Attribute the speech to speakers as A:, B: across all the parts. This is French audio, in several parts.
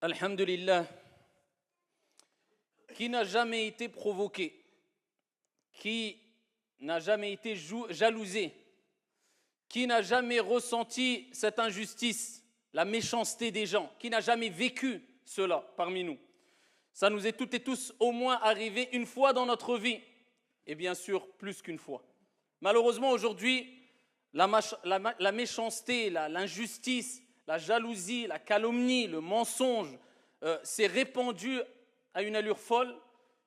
A: Alhamdulillah, qui n'a jamais été provoqué, qui n'a jamais été jalousé, qui n'a jamais ressenti cette injustice, la méchanceté des gens, qui n'a jamais vécu cela parmi nous. Ça nous est toutes et tous au moins arrivé une fois dans notre vie, et bien sûr plus qu'une fois. Malheureusement aujourd'hui, la méchanceté, l'injustice, la jalousie, la calomnie, le mensonge s'est répandu à une allure folle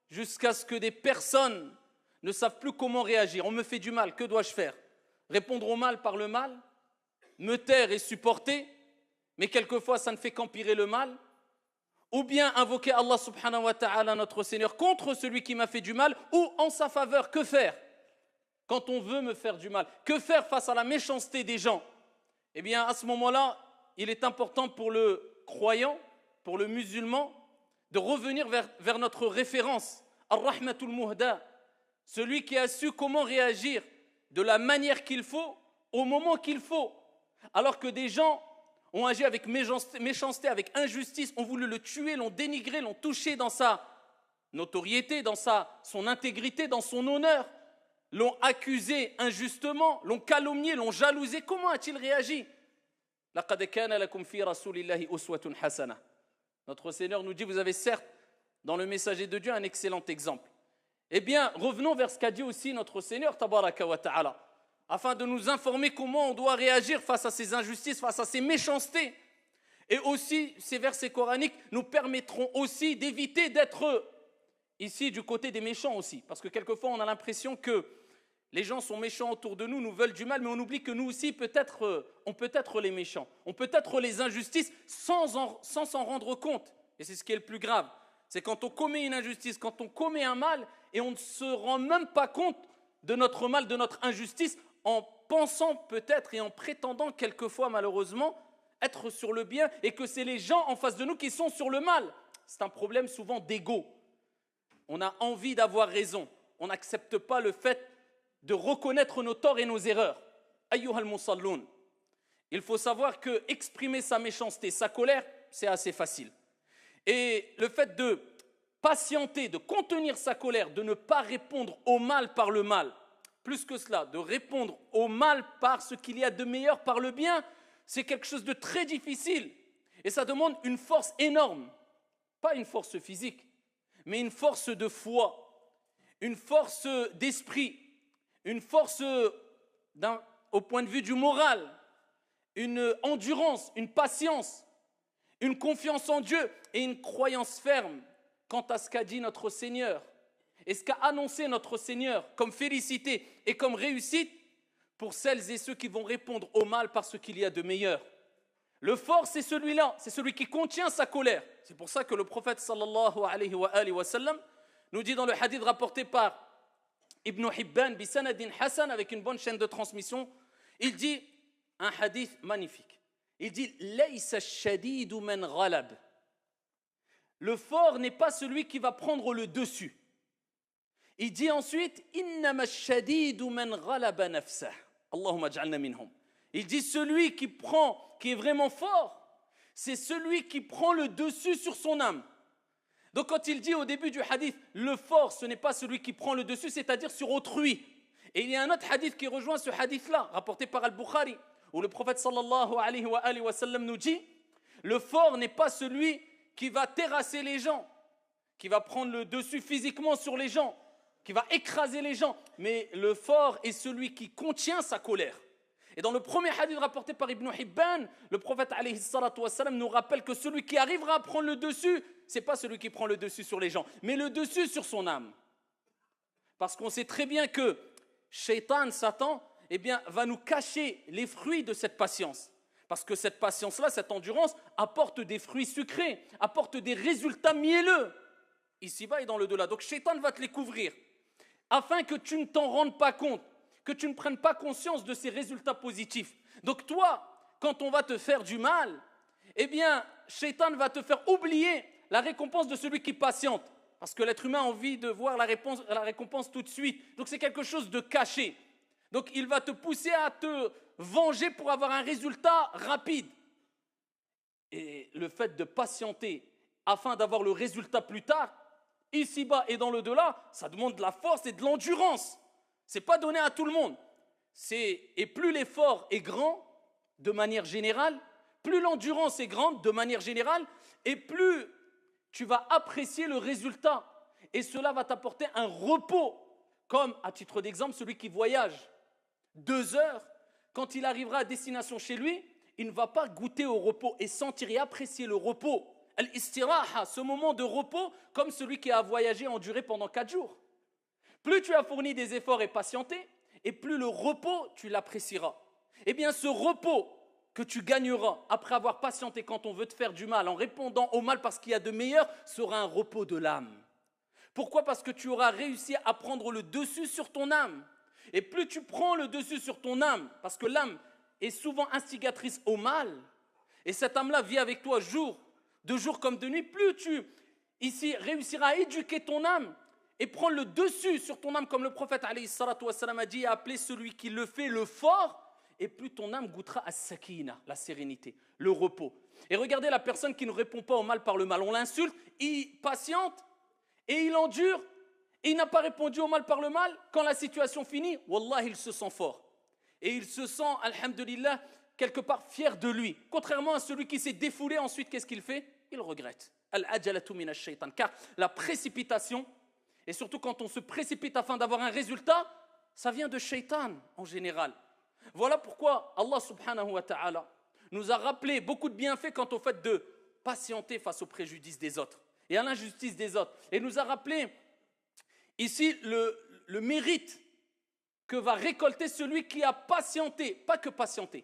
A: jusqu'à ce que des personnes ne savent plus comment réagir. On me fait du mal, que dois-je faire? Répondre au mal par le mal? Me taire et supporter? Mais quelquefois ça ne fait qu'empirer le mal. Ou bien invoquer Allah subhanahu wa ta'ala, notre Seigneur, contre celui qui m'a fait du mal, ou en sa faveur. Que faire quand on veut me faire du mal? Que faire face à la méchanceté des gens? Eh bien, à ce moment-là, il est important pour le croyant, pour le musulman, de revenir vers notre référence, Ar-Rahmatul Muhda, celui qui a su comment réagir de la manière qu'il faut, au moment qu'il faut. Alors que des gens ont agi avec méchanceté, avec injustice, ont voulu le tuer, l'ont dénigré, l'ont touché dans sa notoriété, dans son intégrité, dans son honneur, l'ont accusé injustement, l'ont calomnié, l'ont jalousé. Comment a-t-il réagi? لَقَدْ كَانَ لَكُمْ فِي رَسُولِ اللَّهِ أُسْوَةٌ حَسَنَةٌ. Notre Seigneur nous dit, vous avez certes dans le messager de Dieu un excellent exemple. Eh bien, revenons vers ce qu'a dit aussi notre Seigneur, tabaraka wa ta'ala, afin de nous informer comment on doit réagir face à ces injustices, face à ces méchancetés. Et aussi, ces versets coraniques nous permettront aussi d'éviter d'être ici du côté des méchants aussi. Parce que quelquefois, on a l'impression que les gens sont méchants autour de nous, nous veulent du mal, mais on oublie que nous aussi, on peut être les méchants. On peut être les injustices sans s'en rendre compte. Et c'est ce qui est le plus grave. C'est quand on commet une injustice, quand on commet un mal, et on ne se rend même pas compte de notre mal, de notre injustice, en pensant peut-être et en prétendant quelquefois malheureusement être sur le bien, et que c'est les gens en face de nous qui sont sur le mal. C'est un problème souvent d'ego. On a envie d'avoir raison. On n'accepte pas le fait de reconnaître nos torts et nos erreurs. Ayyuhal musalloun. Il faut savoir que exprimer sa méchanceté, sa colère, c'est assez facile. Et le fait de patienter, de contenir sa colère, de ne pas répondre au mal par le mal, plus que cela, de répondre au mal par ce qu'il y a de meilleur, par le bien, c'est quelque chose de très difficile. Et ça demande une force énorme. Pas une force physique, mais une force de foi, une force d'esprit, une force au point de vue du moral, une endurance, une patience, une confiance en Dieu et une croyance ferme quant à ce qu'a dit notre Seigneur et ce qu'a annoncé notre Seigneur comme félicité et comme réussite pour celles et ceux qui vont répondre au mal par ce qu'il y a de meilleur. Le fort, c'est celui-là, c'est celui qui contient sa colère. C'est pour ça que le prophète sallallahu alayhi wa sallam nous dit dans le hadith rapporté par Ibn Hibban bisanadin Hassan, avec une bonne chaîne de transmission, il dit un hadith magnifique. Il dit Laysa ash-shadidu man ghalab. Le fort n'est pas celui qui va prendre le dessus. Il dit ensuite Innama ash-shadidu man ghalaba nafsah. Allahumma ij'alna minhum. Il dit celui qui est vraiment fort, c'est celui qui prend le dessus sur son âme. Donc quand il dit au début du hadith, le fort, ce n'est pas celui qui prend le dessus, c'est-à-dire sur autrui. Et il y a un autre hadith qui rejoint ce hadith-là, rapporté par Al-Bukhari, où le prophète sallallahu alayhi wa sallam nous dit, le fort n'est pas celui qui va terrasser les gens, qui va prendre le dessus physiquement sur les gens, qui va écraser les gens, mais le fort est celui qui contient sa colère. Et dans le premier hadith rapporté par Ibn Hibban, le prophète alayhi salatu wa sallam nous rappelle que celui qui arrivera à prendre le dessus, c'est pas celui qui prend le dessus sur les gens, mais le dessus sur son âme. Parce qu'on sait très bien que Shaitan, Satan, eh bien, va nous cacher les fruits de cette patience. Parce que cette patience-là, cette endurance, apporte des fruits sucrés, apporte des résultats mielleux, ici-bas et dans le delà. Donc Shaitan va te les couvrir, afin que tu ne t'en rendes pas compte, que tu ne prennes pas conscience de ces résultats positifs. Donc toi, quand on va te faire du mal, eh bien, Shaitan va te faire oublier la récompense de celui qui patiente. Parce que l'être humain a envie de voir la récompense tout de suite. Donc c'est quelque chose de caché. Donc il va te pousser à te venger pour avoir un résultat rapide. Et le fait de patienter afin d'avoir le résultat plus tard, ici-bas et dans le delà, ça demande de la force et de l'endurance. Ce n'est pas donné à tout le monde. Et plus l'effort est grand, de manière générale, plus l'endurance est grande, de manière générale, et plus tu vas apprécier le résultat. Et cela va t'apporter un repos. Comme, à titre d'exemple, celui qui voyage 2 heures, quand il arrivera à destination chez lui, il ne va pas goûter au repos et sentir et apprécier le repos. Al-istiraha, ce moment de repos, comme celui qui a voyagé en durée pendant 4 jours. Plus tu as fourni des efforts et patienté, et plus le repos, tu l'apprécieras. Eh bien, ce repos que tu gagneras après avoir patienté quand on veut te faire du mal, en répondant au mal parce qu'il y a de meilleur, sera un repos de l'âme. Pourquoi ? Parce que tu auras réussi à prendre le dessus sur ton âme. Et plus tu prends le dessus sur ton âme, parce que l'âme est souvent instigatrice au mal, et cette âme-là vit avec toi de jour comme de nuit, plus tu ici réussiras à éduquer ton âme et prendre le dessus sur ton âme, comme le prophète alayhi salatu wassalam a dit et a appelé celui qui le fait le fort, et plus ton âme goûtera à sakina, la sérénité, le repos. Et regardez la personne qui ne répond pas au mal par le mal. On l'insulte, il patiente et il endure, et il n'a pas répondu au mal par le mal. Quand la situation finit, wallah, il se sent fort. Et il se sent, alhamdulillah, quelque part fier de lui. Contrairement à celui qui s'est défoulé, ensuite, qu'est-ce qu'il fait ? Il regrette. Al-ajalatu min ash-shaytan. Car la précipitation, et surtout quand on se précipite afin d'avoir un résultat, ça vient de shaytan en général. Voilà pourquoi Allah subhanahu wa ta'ala nous a rappelé beaucoup de bienfaits quant au fait de patienter face aux préjudices des autres et à l'injustice des autres. Et nous a rappelé ici le mérite que va récolter celui qui a patienté, pas que patienté,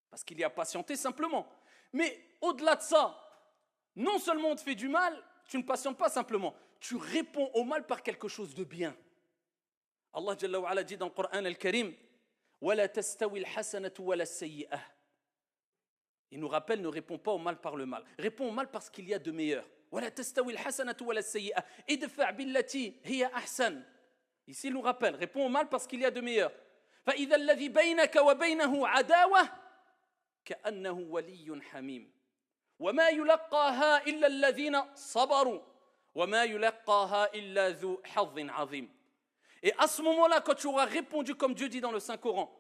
A: parce qu'il y a patienté simplement, mais au-delà de ça, non seulement on te fait du mal, tu ne patientes pas simplement, tu réponds au mal par quelque chose de bien. Allah Jalla wa Ala dit dans le Coran al-Karim, وَلَا تَسْتَوِي الْحَسَنَةُ وَلَا السَّيِّئَةُ. Il nous rappelle, ne réponds pas au mal par le mal. Réponds au mal parce qu'il y a de meilleur. وَلَا تَسْتَوِي الْحَسَنَةُ وَلَا السَّيِّئَةُ. إِدْفَعْ بِالَّتِي هِيَ أَحْسَنُ. Ici, il nous rappelle, réponds au mal parce qu'il y a de meilleur. فَإِذَا الَّذِي بَيْنَكَ وَبَيْنَهُ عَدَاوَةٌ كَأَنَّهُ وَلِيٌّ حَمِيمٌ. وَمَا يُلَقَّاهَا إِلَّا الَّذِينَ صَبَرُوا وَمَا يُلَقَّاهَا إِلَّا ذُو حَظٍّ عَظِيمٍ. Et à ce moment-là, quand tu auras répondu, comme Dieu dit dans le Saint-Coran,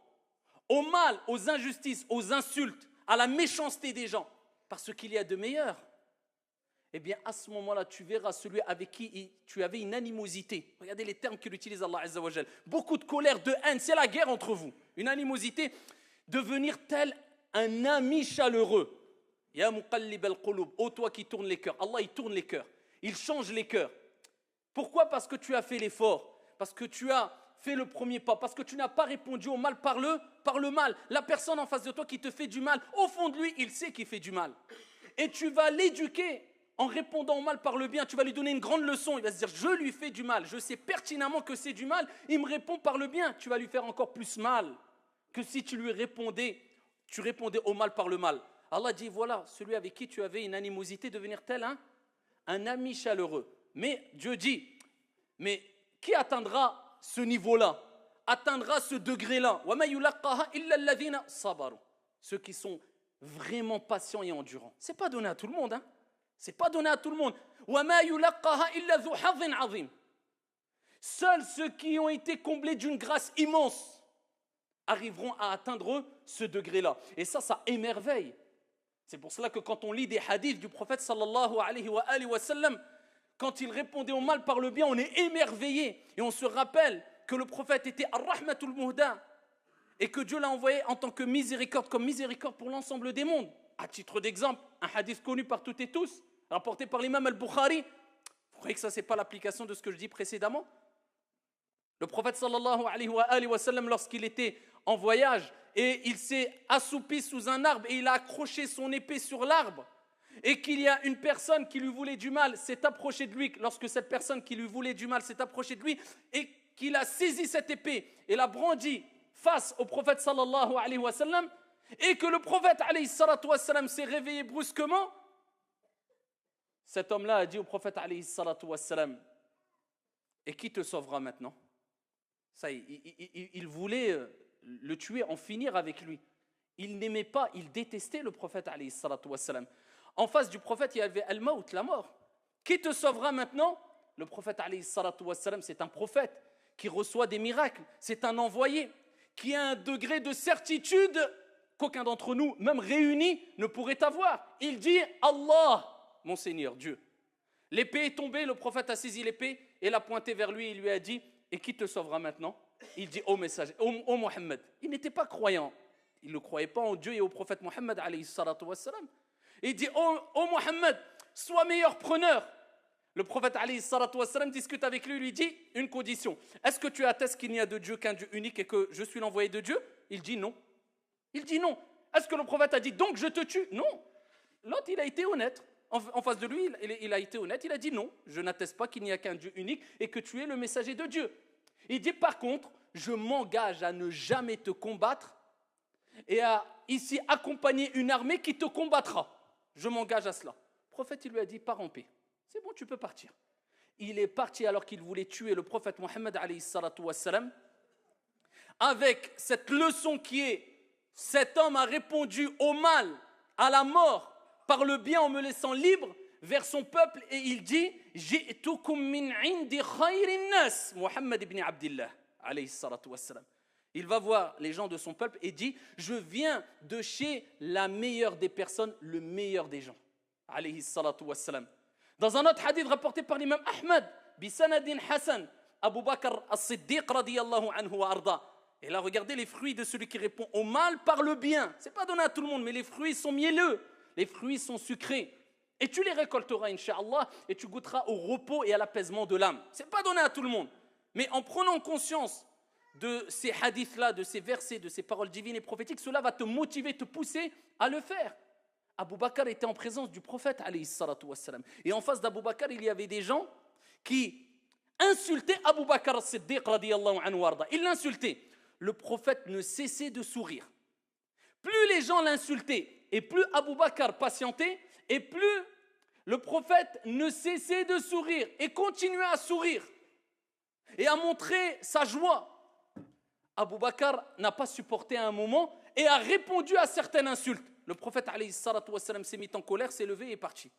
A: au mal, aux injustices, aux insultes, à la méchanceté des gens, parce qu'il y a de meilleurs, eh bien à ce moment-là, tu verras celui avec qui tu avais une animosité. Regardez les termes qu'il utilise Allah Azza wa Jal. Beaucoup de colère, de haine, c'est la guerre entre vous. Une animosité, devenir tel un ami chaleureux. Ya muqallib al-qulub, ô toi qui tourne les cœurs. Allah, il tourne les cœurs. Il change les cœurs. Pourquoi ? Parce que tu as fait l'effort. Parce que tu as fait le premier pas, parce que tu n'as pas répondu au mal par le mal. La personne en face de toi qui te fait du mal, au fond de lui, il sait qu'il fait du mal. Et tu vas l'éduquer en répondant au mal par le bien. Tu vas lui donner une grande leçon. Il va se dire, je lui fais du mal. Je sais pertinemment que c'est du mal. Il me répond par le bien. Tu vas lui faire encore plus mal que si tu répondais au mal par le mal. Allah dit, voilà, celui avec qui tu avais une animosité, devenir tel un ami chaleureux. Mais Dieu dit, mais qui atteindra ce niveau-là, atteindra ce degré-là? Ceux qui sont vraiment patients et endurants. Ce n'est pas donné à tout le monde. Hein? Ce n'est pas donné à tout le monde. Seuls ceux qui ont été comblés d'une grâce immense arriveront à atteindre ce degré-là. Et ça émerveille. C'est pour cela que quand on lit des hadiths du prophète sallallahu alayhi wa sallam, quand il répondait au mal par le bien, on est émerveillé. Et on se rappelle que le prophète était ar-rahmatul muhda et que Dieu l'a envoyé en tant que miséricorde, comme miséricorde pour l'ensemble des mondes. À titre d'exemple, un hadith connu par toutes et tous, rapporté par l'imam al-Bukhari. Vous croyez que ça, ce n'est pas l'application de ce que je dis précédemment? Le prophète sallallahu alayhi wa sallam, lorsqu'il était en voyage et il s'est assoupi sous un arbre et il a accroché son épée sur l'arbre, et qu'il y a une personne qui lui voulait du mal, s'est approchée de lui, lorsque cette personne qui lui voulait du mal s'est approchée de lui, et qu'il a saisi cette épée et l'a brandie face au prophète sallallahu alayhi wa sallam, et que le prophète alayhi salatu wa sallam s'est réveillé brusquement, cet homme-là a dit au prophète alayhi salatu wa sallam, et qui te sauvera maintenant? Ça, il voulait le tuer, en finir avec lui. Il n'aimait pas, il détestait le prophète alayhi salatu wassalam. En face du prophète, il y avait al-maut, la mort. Qui te sauvera maintenant? Le prophète alayhi salatu wassalam, c'est un prophète qui reçoit des miracles, c'est un envoyé qui a un degré de certitude qu'aucun d'entre nous, même réunis, ne pourrait avoir. Il dit Allah, mon Seigneur, Dieu. L'épée est tombée, le prophète a saisi l'épée et l'a pointée vers lui et lui a dit, et qui te sauvera maintenant? Il dit, ô messager, ô Mohammed. Il n'était pas croyant. Il ne croyait pas en Dieu et au prophète Mohammed alayhi salatu wassalam. Il dit, ô Mohammed, sois meilleur preneur. Le prophète alayhi salatu wassalam discute avec lui, lui dit une condition. Est-ce que tu attestes qu'il n'y a de Dieu qu'un Dieu unique et que je suis l'envoyé de Dieu? Il dit non. Il dit non. Est-ce que le prophète a dit donc je te tue? Non. L'autre, il a été honnête. En face de lui, il a été honnête. Il a dit non, je n'atteste pas qu'il n'y a qu'un Dieu unique et que tu es le messager de Dieu. Il dit par contre, je m'engage à ne jamais te combattre et à ici accompagner une armée qui te combattra. Je m'engage à cela. Le prophète, il lui a dit pars en paix. C'est bon, tu peux partir. Il est parti alors qu'il voulait tuer le prophète Mohammed alayhi salatu wassalam, avec cette leçon qui est cet homme a répondu au mal, à la mort, par le bien en me laissant libre vers son peuple et il dit Ji'tukum min indi khayrin nas, Mohammed ibn Abdillah alayhi salatu wassalam. Il va voir les gens de son peuple et dit je viens de chez la meilleure des personnes, le meilleur des gens alayhi salatu wassalam. Dans un autre hadith rapporté par l'imam Ahmad, bisanadin Hassan, Abu Bakr as-Siddiq radiyallahu anhu wa arda. Et là, regardez les fruits de celui qui répond au mal par le bien. Ce n'est pas donné à tout le monde, mais les fruits sont mielleux, les fruits sont sucrés. Et tu les récolteras, incha'Allah, et tu goûteras au repos et à l'apaisement de l'âme. Ce n'est pas donné à tout le monde. Mais en prenant conscience de ces hadiths-là, de ces versets, de ces paroles divines et prophétiques, cela va te motiver, te pousser à le faire. Abu Bakr était en présence du prophète alayhi salatu wassalam. Et en face d'Abu Bakr, il y avait des gens qui insultaient Abu Bakr as-Siddiq radiyallahu anhu warda. Ils l'insultaient. Le prophète ne cessait de sourire. Plus les gens l'insultaient et plus Abu Bakr patientait et plus le prophète ne cessait de sourire et continuait à sourire et à montrer sa joie. Abu Bakr n'a pas supporté à un moment et a répondu à certaines insultes. Le prophète alayhi salatu wassalam s'est mis en colère, s'est levé et est parti.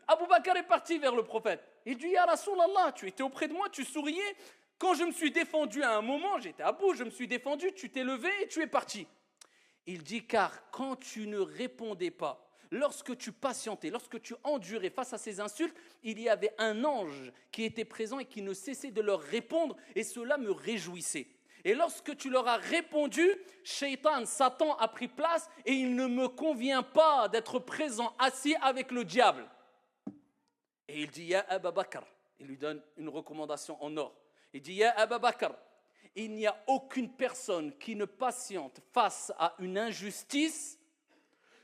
A: Abu Bakr est parti vers le prophète. Il dit, Ya Rasulallah, tu étais auprès de moi, tu souriais. Quand je me suis défendu à un moment, j'étais à bout, je me suis défendu, tu t'es levé et tu es parti. Il dit, car quand tu ne répondais pas, lorsque tu patientais, lorsque tu endurais face à ces insultes, il y avait un ange qui était présent et qui ne cessait de leur répondre et cela me réjouissait. Et lorsque tu leur as répondu, Shaitan, Satan a pris place et il ne me convient pas d'être présent, assis avec le diable. Et il dit, Ya Abu Bakr, il lui donne une recommandation en or. Il dit, Ya Abu Bakr, il n'y a aucune personne qui ne patiente face à une injustice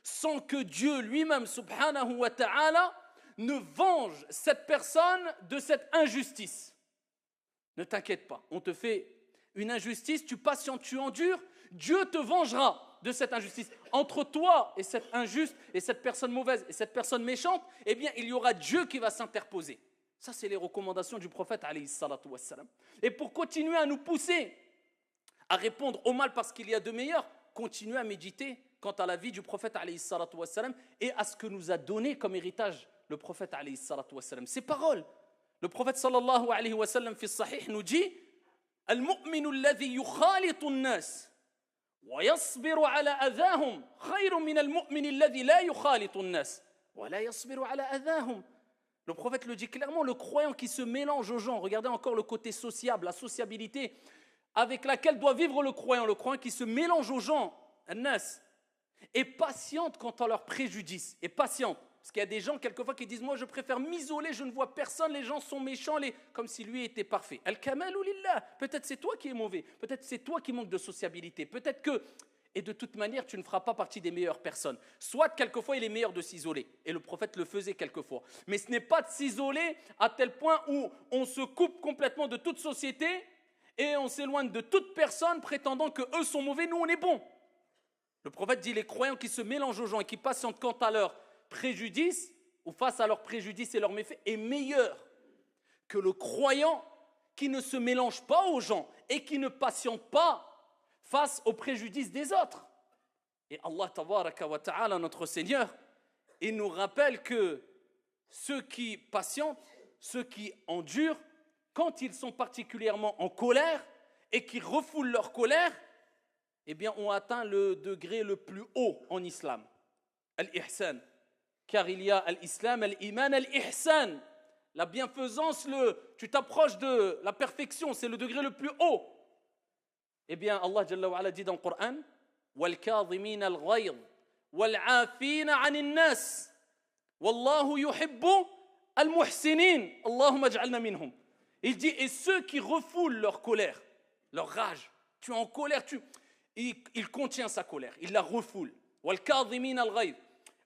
A: sans que Dieu lui-même, subhanahu wa ta'ala, ne venge cette personne de cette injustice. Ne t'inquiète pas, on te fait une injustice, tu patientes, tu endures, Dieu te vengera de cette injustice. Entre toi et cette injuste, et cette personne mauvaise, et cette personne méchante, eh bien, il y aura Dieu qui va s'interposer. Ça, c'est les recommandations du prophète, alayhi salatu wassalam. Et pour continuer à nous pousser à répondre au mal parce qu'il y a de meilleurs, continuez à méditer quant à la vie du prophète, alayhi salatu wassalam, et à ce que nous a donné comme héritage le prophète, alayhi salatu wassalam. Ces paroles, le prophète, sallallahu alayhi wa sallam, fi sahih, nous dit المؤمن الذي يخالط الناس ويصبر على أذاهم خير من المؤمن الذي لا يخالط الناس ولا يصبر على أذاهم. Le prophète le dit clairement, le croyant qui se mélange aux gens, regardez encore le côté sociable, la sociabilité avec laquelle doit vivre le croyant qui se mélange aux gens, الناس, est patiente quant à leurs préjudices, est patiente. Parce qu'il y a des gens, quelquefois, qui disent « Moi, je préfère m'isoler, je ne vois personne, les gens sont méchants, comme si lui était parfait. » Al-kamalu lillah. Peut-être c'est toi qui es mauvais, peut-être c'est toi qui manques de sociabilité, peut-être que... Et de toute manière, tu ne feras pas partie des meilleures personnes. Soit, quelquefois, il est meilleur de s'isoler. Et le prophète le faisait quelquefois. Mais ce n'est pas de s'isoler à tel point où on se coupe complètement de toute société et on s'éloigne de toute personne prétendant qu'eux sont mauvais, nous on est bons. Le prophète dit « Les croyants qui se mélangent aux gens et qui patientent quant à leur préjudice, ou face à leurs préjudices et leurs méfaits, est meilleur que le croyant qui ne se mélange pas aux gens et qui ne patiente pas face aux préjudices des autres. » Et Allah tabaraka wa ta'ala, notre Seigneur, il nous rappelle que ceux qui patientent, ceux qui endurent, quand ils sont particulièrement en colère et qui refoulent leur colère, eh bien, ont atteint le degré le plus haut en islam. Al-ihsan. Car il y a al-islam, al-iman, al-ihsan. La bienfaisance, tu t'approches de la perfection, c'est le degré le plus haut. Eh bien, Allah Jalla wa Ala dit dans le Coran, وَالْكَاظِمِينَ الْغَيْظِ وَالْعَافِينَ عَنِ النَّاسِ وَاللَّهُ يُحِبُّ الْمُحْسِنِينَ اللهم اجعلنا منهم. Il dit, et ceux qui refoulent leur colère, leur rage, tu es en colère, il contient sa colère, il la refoule. وَالْكَاظِمِينَ الْغَيْظِ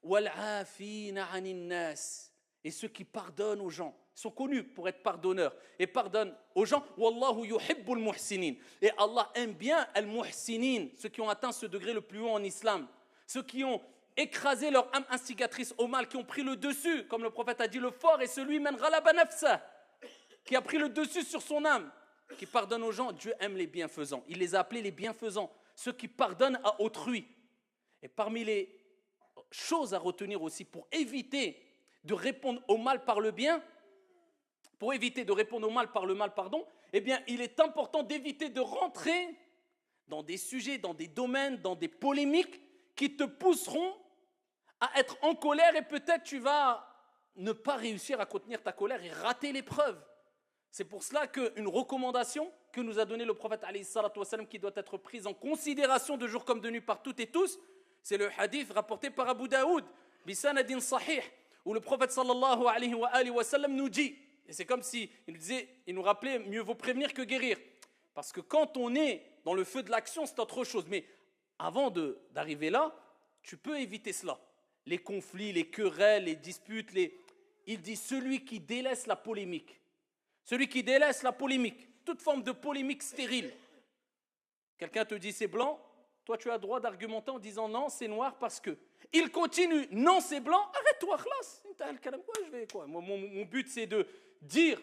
A: وَالْعَافِينَ عَنِ النَّاسِ. Et ceux qui pardonnent aux gens, ils sont connus pour être pardonneurs et pardonnent aux gens. Wallahu yuhibbul muhsinin. Et Allah aime bien al-muhsinin, ceux qui ont atteint ce degré le plus haut en islam, ceux qui ont écrasé leur âme instigatrice au mal, qui ont pris le dessus, comme le prophète a dit, le fort est celui man ghalaba nafsa, qui a pris le dessus sur son âme, qui pardonne aux gens. Dieu aime les bienfaisants. Il les a appelés les bienfaisants, ceux qui pardonnent à autrui. Et parmi les choses à retenir aussi pour éviter de répondre au mal par le bien, pour éviter de répondre au mal par le mal, eh bien, il est important d'éviter de rentrer dans des sujets, dans des domaines, dans des polémiques qui te pousseront à être en colère et peut-être tu vas ne pas réussir à contenir ta colère et rater l'épreuve. C'est pour cela qu'une recommandation que nous a donnée le prophète alayhi salatu wassalam, qui doit être prise en considération de jour comme de nuit par toutes et tous, c'est le hadith rapporté par Abu Daoud, bisanadin sahih, où le prophète sallallahu alayhi wa sallam nous dit, et c'est comme si il nous rappelait, mieux vaut prévenir que guérir. Parce que quand on est dans le feu de l'action, c'est autre chose. Mais avant d'arriver là, tu peux éviter cela. Les conflits, les querelles, les disputes, il dit celui qui délaisse la polémique. Celui qui délaisse la polémique, toute forme de polémique stérile. Quelqu'un te dit c'est blanc, toi tu as le droit d'argumenter en disant non, c'est noir parce que. Il continue, non c'est blanc, arrête-toi, khlas. Mon but c'est de dire,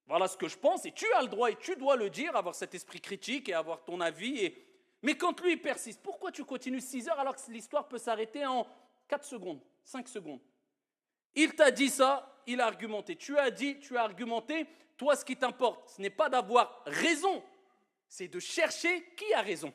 A: voilà ce que je pense, et tu as le droit et tu dois le dire, avoir cet esprit critique et avoir ton avis. Mais quand lui il persiste, pourquoi tu continues 6 heures alors que l'histoire peut s'arrêter en 4 secondes, 5 secondes? Il t'a dit ça, il a argumenté. Tu as dit, tu as argumenté. Toi, ce qui t'importe, ce n'est pas d'avoir raison, c'est de chercher qui a raison.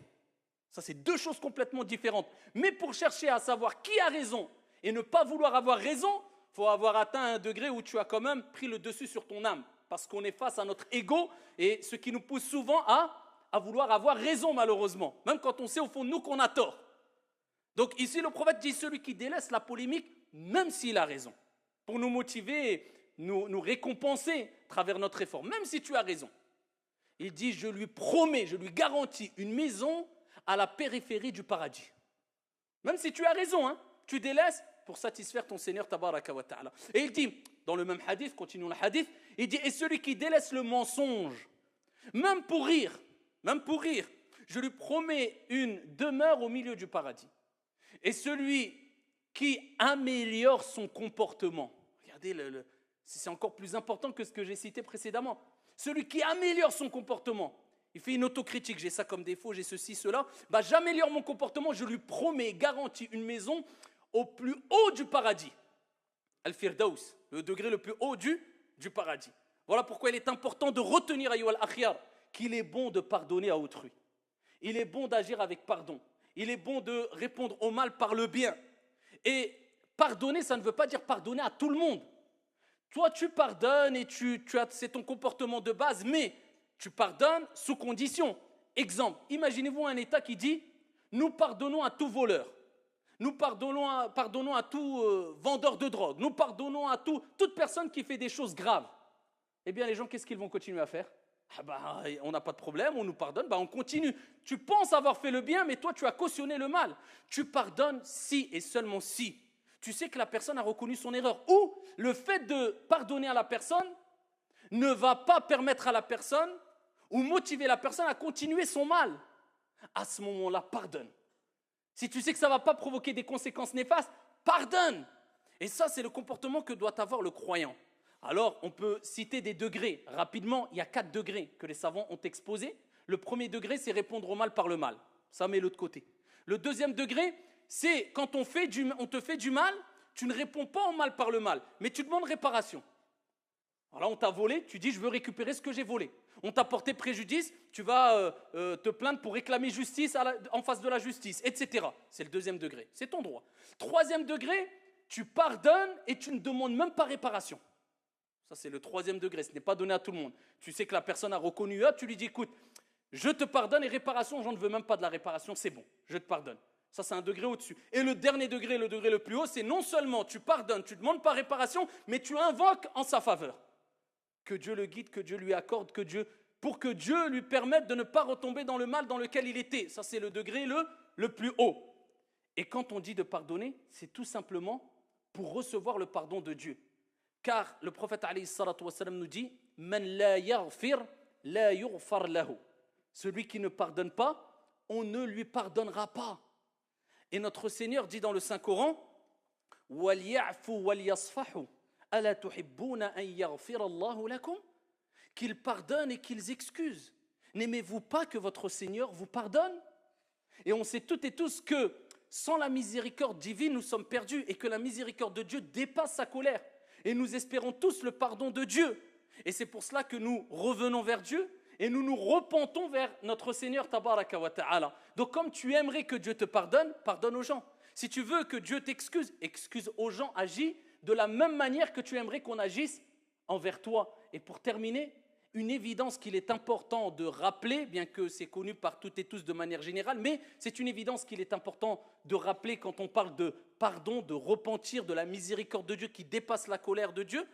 A: Ça, c'est deux choses complètement différentes. Mais pour chercher à savoir qui a raison et ne pas vouloir avoir raison, il faut avoir atteint un degré où tu as quand même pris le dessus sur ton âme. Parce qu'on est face à notre ego et ce qui nous pousse souvent à vouloir avoir raison, malheureusement. Même quand on sait au fond de nous qu'on a tort. Donc ici, le prophète dit celui qui délaisse la polémique, même s'il a raison, pour nous motiver, nous récompenser à travers notre effort, même si tu as raison. Il dit, je lui promets, je lui garantis une maison à la périphérie du paradis. Même si tu as raison, hein, tu délaisses pour satisfaire ton Seigneur tabaraka wa ta'ala. Et il dit, dans le même hadith, continuons le hadith, il dit, et celui qui délaisse le mensonge, même pour rire, je lui promets une demeure au milieu du paradis. Et celui qui améliore son comportement, regardez, c'est encore plus important que ce que j'ai cité précédemment, celui qui améliore son comportement, il fait une autocritique, j'ai ça comme défaut, j'ai ceci, cela, j'améliore mon comportement, je lui promets, garantis une maison au plus haut du paradis. Al-Firdaus, le degré le plus haut du paradis. Voilà pourquoi il est important de retenir, ayyuhal akhyar, qu'il est bon de pardonner à autrui. Il est bon d'agir avec pardon. Il est bon de répondre au mal par le bien. Et pardonner, ça ne veut pas dire pardonner à tout le monde. Toi, tu pardonnes et c'est ton comportement de base, mais tu pardonnes sous condition. Exemple, imaginez-vous un État qui dit « Nous pardonnons à tout voleur, nous pardonnons à tout vendeur de drogue, nous pardonnons à toute personne qui fait des choses graves. » Eh bien, les gens, qu'est-ce qu'ils vont continuer à faire? On n'a pas de problème, on nous pardonne, on continue. Tu penses avoir fait le bien, mais toi, tu as cautionné le mal. Tu pardonnes si et seulement si tu sais que la personne a reconnu son erreur. Ou le fait de pardonner à la personne ne va pas permettre à la personne ou motiver la personne à continuer son mal. À ce moment-là, pardonne. Si tu sais que ça ne va pas provoquer des conséquences néfastes, pardonne. Et ça, c'est le comportement que doit avoir le croyant. Alors, on peut citer des degrés. Rapidement, il y a 4 degrés que les savants ont exposés. Le premier degré, c'est répondre au mal par le mal. Ça, mets-le de côté. Le deuxième degré, c'est quand on te fait du mal, tu ne réponds pas au mal par le mal, mais tu demandes réparation. Alors là, on t'a volé, tu dis je veux récupérer ce que j'ai volé. On t'a porté préjudice, tu vas te plaindre pour réclamer justice en face de la justice, etc. C'est le deuxième degré, c'est ton droit. Troisième degré, tu pardonnes et tu ne demandes même pas réparation. Ça, c'est le troisième degré, ce n'est pas donné à tout le monde. Tu sais que la personne a reconnu, tu lui dis écoute, je te pardonne et réparation, j'en ne veux même pas de la réparation, c'est bon, je te pardonne. Ça, c'est un degré au-dessus. Et le dernier degré, le degré le plus haut, c'est non seulement tu pardonnes, tu ne demandes pas réparation, mais tu invoques en sa faveur. Que Dieu le guide, que Dieu lui accorde, pour que Dieu lui permette de ne pas retomber dans le mal dans lequel il était. Ça, c'est le degré le plus haut. Et quand on dit de pardonner, c'est tout simplement pour recevoir le pardon de Dieu. Car le prophète alayhi salatu wassalam nous dit « Man la yaghfir, la yughfar lahu » Celui qui ne pardonne pas, on ne lui pardonnera pas. Et notre Seigneur dit dans le Saint-Coran « Wal ya'fu wal yasfahu » qu'ils pardonnent et qu'ils excusent. N'aimez-vous pas que votre Seigneur vous pardonne? Et on sait toutes et tous que sans la miséricorde divine, nous sommes perdus et que la miséricorde de Dieu dépasse sa colère. Et nous espérons tous le pardon de Dieu. Et c'est pour cela que nous revenons vers Dieu et nous nous repentons vers notre Seigneur Tabaraka wa Ta'ala. Donc comme tu aimerais que Dieu te pardonne, pardonne aux gens. Si tu veux que Dieu t'excuse, excuse aux gens, agis de la même manière que tu aimerais qu'on agisse envers toi. Et pour terminer, une évidence qu'il est important de rappeler, bien que c'est connu par toutes et tous de manière générale, mais c'est une évidence qu'il est important de rappeler quand on parle de pardon, de repentir, de la miséricorde de Dieu qui dépasse la colère de Dieu.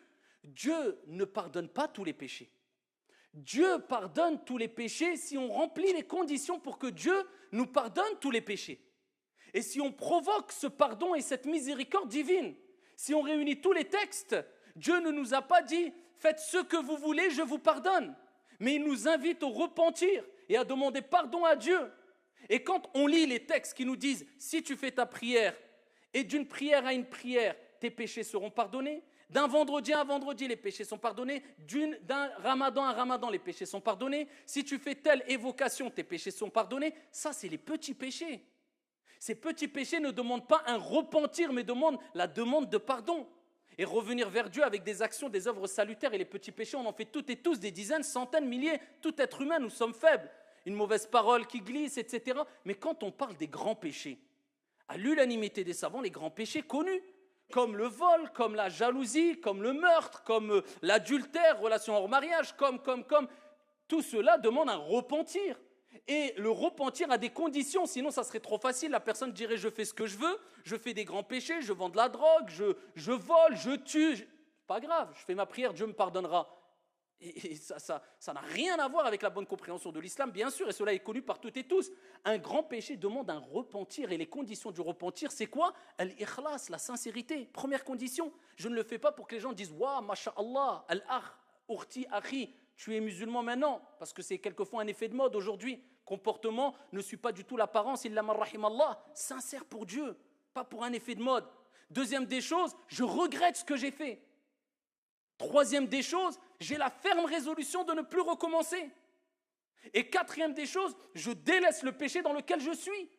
A: Dieu ne pardonne pas tous les péchés. Dieu pardonne tous les péchés si on remplit les conditions pour que Dieu nous pardonne tous les péchés. Et si on provoque ce pardon et cette miséricorde divine, si on réunit tous les textes, Dieu ne nous a pas dit « faites ce que vous voulez, je vous pardonne ». Mais il nous invite au repentir et à demander pardon à Dieu. Et quand on lit les textes qui nous disent « si tu fais ta prière et d'une prière à une prière, tes péchés seront pardonnés », d'un vendredi à un vendredi, les péchés sont pardonnés, d'un ramadan à un ramadan, les péchés sont pardonnés, si tu fais telle évocation, tes péchés sont pardonnés, ça c'est les petits péchés. Ces petits péchés ne demandent pas un repentir, mais demandent la demande de pardon. Et revenir vers Dieu avec des actions, des œuvres salutaires. Et les petits péchés, on en fait toutes et tous, des dizaines, centaines, milliers. Tout être humain, nous sommes faibles. Une mauvaise parole qui glisse, etc. Mais quand on parle des grands péchés, à l'unanimité des savants, les grands péchés connus, comme le vol, comme la jalousie, comme le meurtre, comme l'adultère, relation hors mariage, comme, tout cela demande un repentir. Et le repentir a des conditions, sinon ça serait trop facile. La personne dirait je fais ce que je veux, je fais des grands péchés, je vends de la drogue, je vole, je tue. Pas grave, je fais ma prière, Dieu me pardonnera. Et ça n'a rien à voir avec la bonne compréhension de l'islam, bien sûr, et cela est connu par toutes et tous. Un grand péché demande un repentir, et les conditions du repentir, c'est quoi? Al-ikhlas, la sincérité. Première condition, je ne le fais pas pour que les gens disent « Waouh, masha'Allah, al-akh, urti, akhi ». Tu es musulman maintenant, parce que c'est quelquefois un effet de mode aujourd'hui. Comportement ne suit pas du tout l'apparence, illa man rahimallah. Sincère pour Dieu, pas pour un effet de mode. Deuxième des choses, je regrette ce que j'ai fait. Troisième des choses, j'ai la ferme résolution de ne plus recommencer. Et quatrième des choses, je délaisse le péché dans lequel je suis.